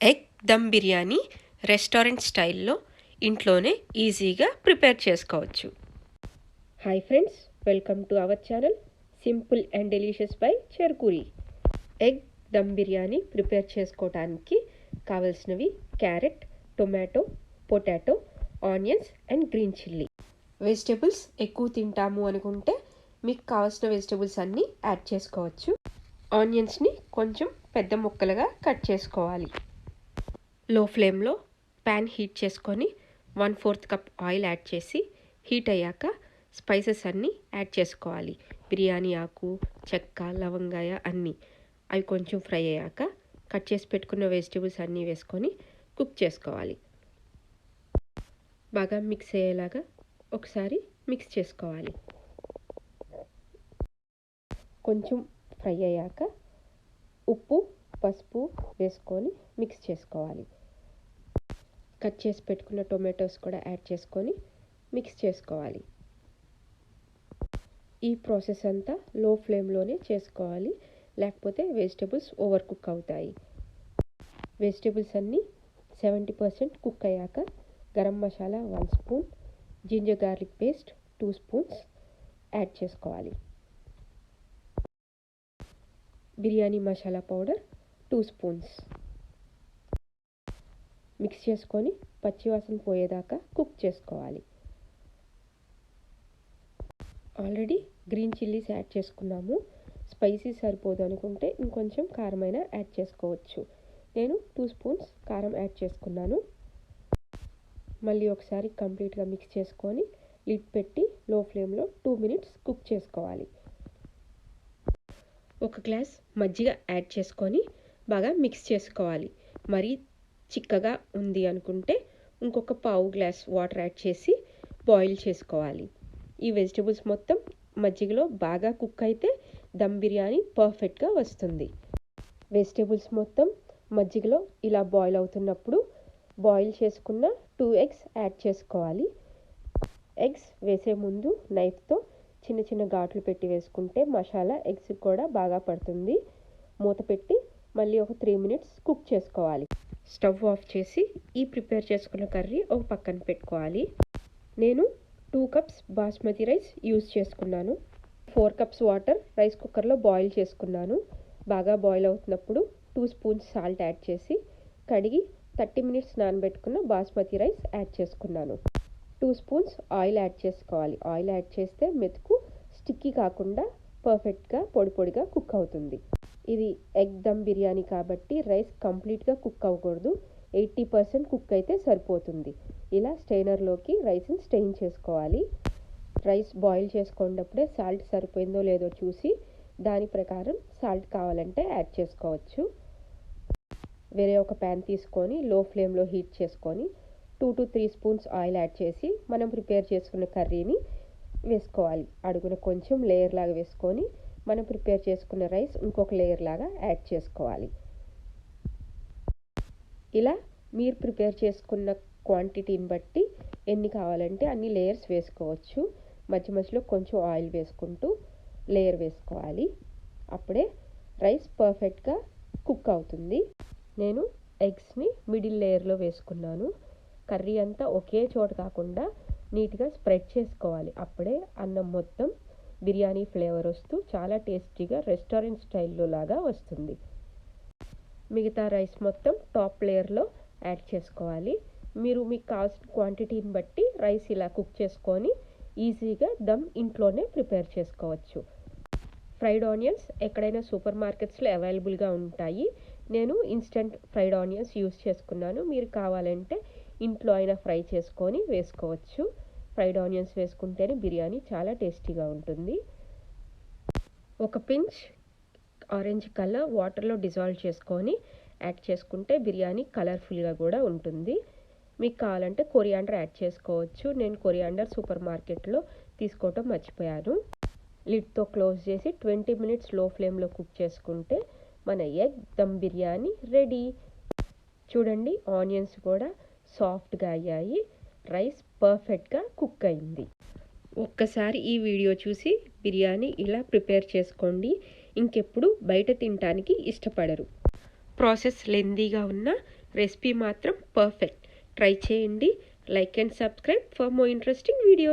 Egg dum biryani restaurant స్టైల్లో ఇంట్లోనే ఈజీగా ప్రిపేర్ చేసుకోవచ్చు. Hi friends, welcome to our channel simple and delicious by Cherukuri. Egg dum biryani prepare చేసుకోవడానికి కావలసినవి carrot, tomato, potato, onions and green chilli. Vegetables ఎక్కువ తింటాము అనుకుంటే మీకు కావాల్సిన వెజిటేబుల్స్ అన్నీ యాడ్ చేసుకోవచ్చు. ఆనియన్స్ని కొంచెం పెద్ద ముక్కలుగా కట్ చేసుకోవాలి. లో ఫ్లేమ్లో ప్యాన్ హీట్ చేసుకొని 1/4 కప్ ఆయిల్ యాడ్ చేసి హీట్ అయ్యాక స్పైసెస్ అన్నీ యాడ్ చేసుకోవాలి. బిర్యానీ ఆకు, చెక్క, లవంగాయ అన్నీ. అవి కొంచెం ఫ్రై అయ్యాక కట్ చేసి పెట్టుకున్న వెజిటేబుల్స్ అన్నీ వేసుకొని కుక్ చేసుకోవాలి. బాగా మిక్స్ అయ్యేలాగా ఒకసారి మిక్స్ చేసుకోవాలి. కొంచెం ఫ్రై అయ్యాక ఉప్పు, పసుపు వేసుకొని మిక్స్ చేసుకోవాలి. కట్ చేసి పెట్టుకున్న టొమాటోస్ కూడా యాడ్ చేసుకొని మిక్స్ చేసుకోవాలి. ఈ ప్రాసెస్ అంతా లో ఫ్లేమ్లోనే చేసుకోవాలి, లేకపోతే వెజిటేబుల్స్ ఓవర్ కుక్ అవుతాయి. వెజిటేబుల్స్ అన్నీ 70% కుక్ అయ్యాక garam masala 1 spoon, ginger garlic paste 2 spoons add చేసుకోవాలి. Biryani masala powder 2 spoons mix చేసుకొని పచ్చివాసన పోయేదాకా కుక్ చేసుకోవాలి. ఆల్రెడీ గ్రీన్ చిల్లీస్ యాడ్ చేసుకున్నాము. స్పైసీ సరిపోదు అనుకుంటే ఇంకొంచెం కారమైన యాడ్ చేసుకోవచ్చు. నేను 2 స్పూన్స్ కారం యాడ్ చేసుకున్నాను. మళ్ళీ ఒకసారి కంప్లీట్గా మిక్స్ చేసుకొని లిడ్ పెట్టి లో ఫ్లేమ్లో 2 మినిట్స్ కుక్ చేసుకోవాలి. ఒక గ్లాస్ మజ్జిగ యాడ్ చేసుకొని బాగా మిక్స్ చేసుకోవాలి. మరి చిక్కగా ఉంది అనుకుంటే ఇంకొక పావు గ్లాస్ వాటర్ యాడ్ చేసి బాయిల్ చేసుకోవాలి. ఈ వెజిటేబుల్స్ మొత్తం మజ్జిగలో బాగా కుక్ అయితే దమ్ బిర్యానీ పర్ఫెక్ట్గా వస్తుంది. వెజిటేబుల్స్ మొత్తం మజ్జిగలో ఇలా బాయిల్ అవుతున్నప్పుడు బాయిల్ చేసుకున్న 2 ఎగ్స్ యాడ్ చేసుకోవాలి. ఎగ్స్ వేసే ముందు నైఫ్తో చిన్న చిన్న ఘాట్లు పెట్టి వేసుకుంటే మసాలా ఎగ్స్ కూడా బాగా పడుతుంది. మూత పెట్టి మళ్ళీ ఒక 3 మినిట్స్ కుక్ చేసుకోవాలి. స్టవ్ ఆఫ్ చేసి ఈ ప్రిపేర్ చేసుకున్న కర్రీ ఒక పక్కన పెట్టుకోవాలి. నేను 2 కప్స్ బాస్మతి రైస్ యూజ్ చేసుకున్నాను. 4 కప్స్ వాటర్ రైస్ కుక్కర్లో బాయిల్ చేసుకున్నాను. బాగా బాయిల్ అవుతున్నప్పుడు 2 స్పూన్స్ సాల్ట్ యాడ్ చేసి కడిగి 30 మినిట్స్ నానబెట్టుకున్న బాస్మతి రైస్ యాడ్ చేసుకున్నాను. 2 స్పూన్స్ ఆయిల్ యాడ్ చేసుకోవాలి. ఆయిల్ యాడ్ చేస్తే మెతుకు స్టిక్కీ కాకుండా పర్ఫెక్ట్గా పొడి పొడిగా కుక్ అవుతుంది. ఇది ఎగ్ దమ్ బిర్యానీ కాబట్టి రైస్ కంప్లీట్గా కుక్ అవ్వకూడదు. 80% కుక్ అయితే సరిపోతుంది. ఇలా స్టెయినర్లోకి రైస్ని స్టెయిన్ చేసుకోవాలి. రైస్ బాయిల్ చేసుకున్నప్పుడే సాల్ట్ సరిపోయిందో లేదో చూసి దాని ప్రకారం సాల్ట్ కావాలంటే యాడ్ చేసుకోవచ్చు. వేరే ఒక ప్యాన్ తీసుకొని లో ఫ్లేమ్లో హీట్ చేసుకొని 2 to 3 స్పూన్స్ ఆయిల్ యాడ్ చేసి మనం ప్రిపేర్ చేసుకున్న కర్రీని వేసుకోవాలి. అడుగున కొంచెం లేయర్ లాగా వేసుకొని మనం ప్రిపేర్ చేసుకున్న రైస్ ఇంకొక లేయర్ లాగా యాడ్ చేసుకోవాలి. ఇలా మీరు ప్రిపేర్ చేసుకున్న క్వాంటిటీని బట్టి ఎన్ని కావాలంటే అన్ని లేయర్స్ వేసుకోవచ్చు. మధ్య మధ్యలో కొంచెం ఆయిల్ వేసుకుంటూ లేయర్ వేసుకోవాలి. అప్పుడే రైస్ పర్ఫెక్ట్గా కుక్ అవుతుంది. నేను ఎగ్స్ని మిడిల్ లేయర్లో వేసుకున్నాను. కర్రీ అంతా ఒకే చోట కాకుండా నీట్గా స్ప్రెడ్ చేసుకోవాలి. అప్పుడే అన్నం మొత్తం బిర్యానీ ఫ్లేవర్ వస్తూ చాలా టేస్టీగా రెస్టారెంట్ స్టైల్లో లాగా వస్తుంది. మిగతా రైస్ మొత్తం టాప్ లేయర్లో యాడ్ చేసుకోవాలి. మీరు మీకు కావాల్సిన క్వాంటిటీని బట్టి రైస్ ఇలా కుక్ చేసుకొని ఈజీగా దమ్ ఇంట్లోనే ప్రిపేర్ చేసుకోవచ్చు. ఫ్రైడ్ ఆనియన్స్ ఎక్కడైనా సూపర్ మార్కెట్స్లో అవైలబుల్గా ఉంటాయి. నేను ఇన్స్టెంట్ ఫ్రైడ్ ఆనియన్స్ యూస్ చేసుకున్నాను. మీరు కావాలంటే ఇంట్లో అయినా ఫ్రై చేసుకొని వేసుకోవచ్చు. ఫ్రైడ్ ఆనియన్స్ వేసుకుంటేనే బిర్యానీ చాలా టేస్టీగా ఉంటుంది. ఒక పించ్ ఆరెంజ్ కలర్ వాటర్లో డిజాల్వ్ చేసుకొని యాడ్ చేసుకుంటే బిర్యానీ కలర్ఫుల్గా కూడా ఉంటుంది. మీకు కావాలంటే కొరియాండర్ యాడ్ చేసుకోవచ్చు. నేను కొరియాండర్ సూపర్ మార్కెట్లో తీసుకోవటం మర్చిపోయాను. లిడ్తో క్లోజ్ చేసి 20 మినిట్స్ లో ఫ్లేమ్లో కుక్ చేసుకుంటే మన ఎగ్ దమ్ బిర్యానీ రెడీ. చూడండి, ఆనియన్స్ కూడా సాఫ్ట్గా అయ్యాయి. రైస్ పర్ఫెక్ట్గా కుక్ అయింది. ఒక్కసారి ఈ వీడియో చూసి బిర్యానీ ఇలా ప్రిపేర్ చేసుకోండి. ఇంకెప్పుడు బయట తినడానికి ఇష్టపడరు. ప్రాసెస్ లెందీగా ఉన్న రెసిపీ మాత్రం పర్ఫెక్ట్. ట్రై చేయండి. Like and subscribe for more interesting video.